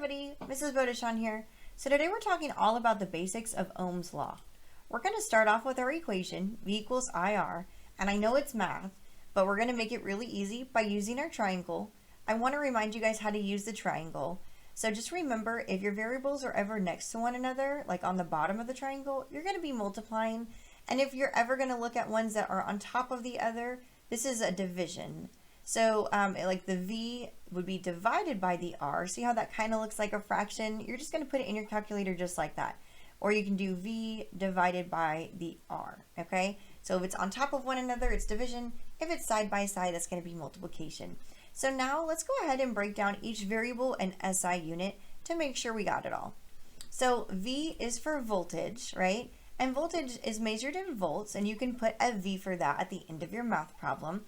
everybody, Mrs. Bodechon here. So today we're talking all about the basics of Ohm's law. We're going to start off with our equation, V equals IR, and I know it's math, but we're going to make it really easy by using our triangle. I want to remind you guys how to use the triangle. So just remember, if your variables are ever next to one another, like on the bottom of the triangle, you're going to be multiplying. And if you're ever going to look at ones that are on top of the other, this is a division. So like the V would be divided by the R. See how that kind of looks like a fraction? You're just going to put it in your calculator just like that. Or you can do V divided by the R, okay? So if it's on top of one another, it's division. If it's side by side, that's going to be multiplication. So now let's go ahead and break down each variable and SI unit to make sure we got it all. So V is for voltage, right? And voltage is measured in volts, and you can put a V for that at the end of your math problem.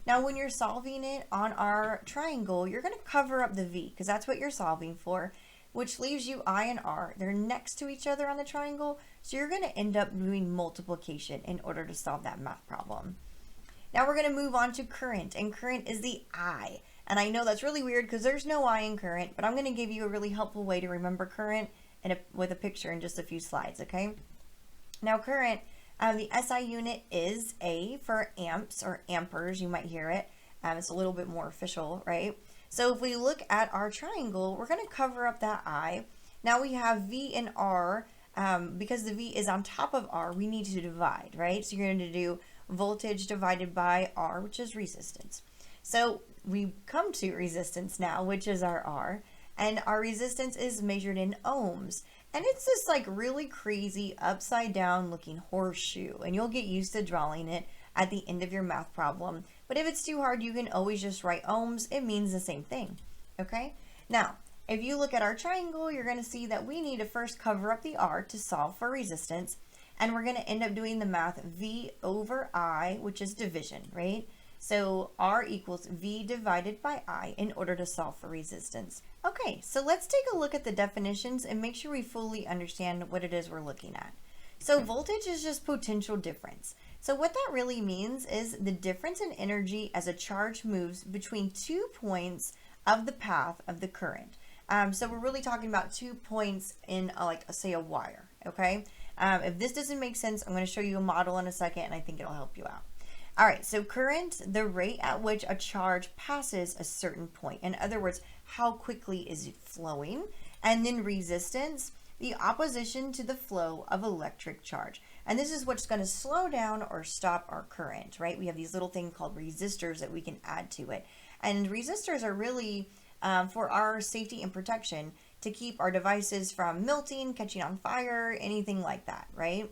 Now when you're solving it on our triangle, you're going to cover up the V because that's what you're solving for, which leaves you I and R. They're next to each other on the triangle, so you're going to end up doing multiplication in order to solve that math problem. Now we're going to move on to current, and current is the I. And I know that's really weird because there's no I in current, but I'm going to give you a really helpful way to remember current with a picture in just a few slides, okay? Now current, the SI unit is A for amps or amperes, you might hear it. It's a little bit more official, right? So if we look at our triangle, we're going to cover up that I. Now we have V and R. Because the V is on top of R, we need to divide, right? So you're going to do voltage divided by R, which is resistance. So we come to resistance now, which is our R. And our resistance is measured in ohms. And it's this like really crazy upside down looking horseshoe, and you'll get used to drawing it at the end of your math problem. But if it's too hard, you can always just write ohms. It means the same thing, okay? Now, if you look at our triangle, you're going to see that we need to first cover up the R to solve for resistance, and we're going to end up doing the math V over I, which is division, right? So R equals V divided by I in order to solve for resistance. Okay, so let's take a look at the definitions and make sure we fully understand what it is we're looking at. So voltage is just potential difference. So what that really means is the difference in energy as a charge moves between 2 points of the path of the current. So we're really talking about 2 points in say a wire, okay? If this doesn't make sense, I'm going to show you a model in a second, and I think it'll help you out. All right, so current, the rate at which a charge passes a certain point. In other words, how quickly is it flowing? And then resistance, the opposition to the flow of electric charge. And this is what's going to slow down or stop our current, right? We have these little things called resistors that we can add to it. And resistors are really for our safety and protection to keep our devices from melting, catching on fire, anything like that, right?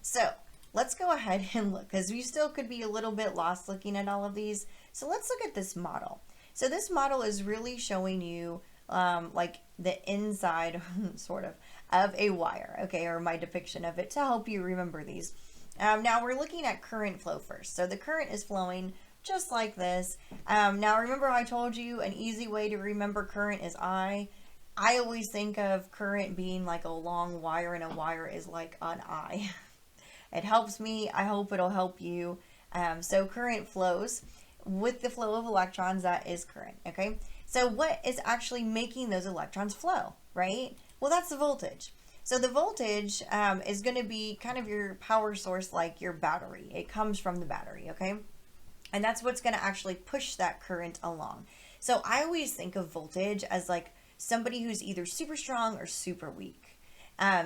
So let's go ahead and look, because we still could be a little bit lost looking at all of these. So let's look at this model. So this model is really showing you like the inside sort of a wire, okay, or my depiction of it to help you remember these. Now we're looking at current flow first. So the current is flowing just like this. Now remember I told you an easy way to remember current is I always think of current being like a long wire, and a wire is like an eye. It helps me. I hope it'll help you. So current flows with the flow of electrons. That is current, okay? So what is actually making those electrons flow, right? Well, that's the voltage. So the voltage is going to be kind of your power source, like your battery. It comes from the battery, okay? And that's what's going to actually push that current along. So I always think of voltage as like somebody who's either super strong or super weak.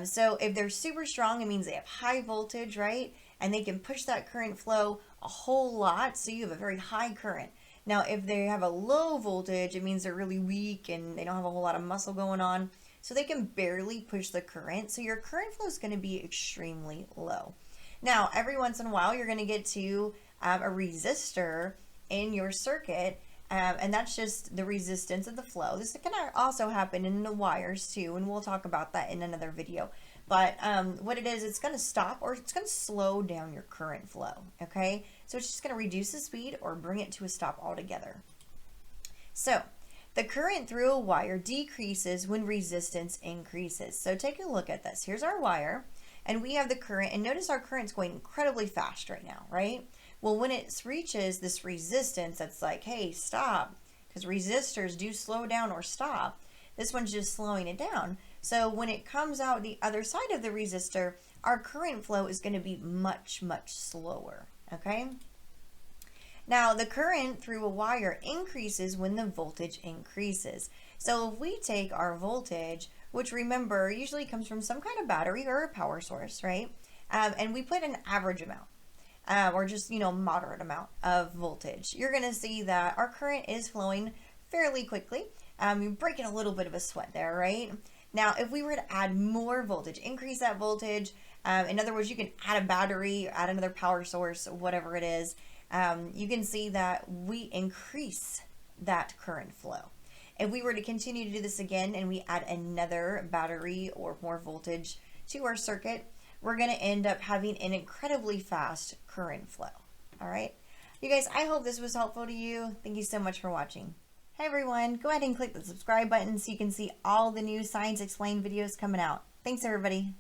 So if they're super strong, it means they have high voltage, right? And they can push that current flow a whole lot, so you have a very high current. Now, if they have a low voltage, it means they're really weak and they don't have a whole lot of muscle going on, so they can barely push the current. So your current flow is going to be extremely low. Now, every once in a while, you're going to get to a resistor in your circuit, and that's just the resistance of the flow. This can also happen in the wires too, and we'll talk about that in another video. But what it is, it's going to stop or it's going to slow down your current flow, okay? So it's just going to reduce the speed or bring it to a stop altogether. So the current through a wire decreases when resistance increases. So take a look at this. Here's our wire, and we have the current, and notice our current's going incredibly fast right now, right? Well, when it reaches this resistance that's like, hey, stop, because resistors do slow down or stop, This one's just slowing it down. So when it comes out the other side of the resistor, our current flow is going to be much, much slower, okay? Now, the current through a wire increases when the voltage increases. So if we take our voltage, which remember usually comes from some kind of battery or a power source, right? And we put an average amount, or just, moderate amount of voltage, you're going to see that our current is flowing fairly quickly. You're breaking a little bit of a sweat there, right? Now, if we were to add more voltage, increase that voltage, in other words, you can add a battery, add another power source, whatever it is, you can see that we increase that current flow. If we were to continue to do this again and we add another battery or more voltage to our circuit, we're going to end up having an incredibly fast current flow. All right. You guys, I hope this was helpful to you. Thank you so much for watching. Hey everyone, go ahead and click the subscribe button so you can see all the new Science Explained videos coming out. Thanks everybody.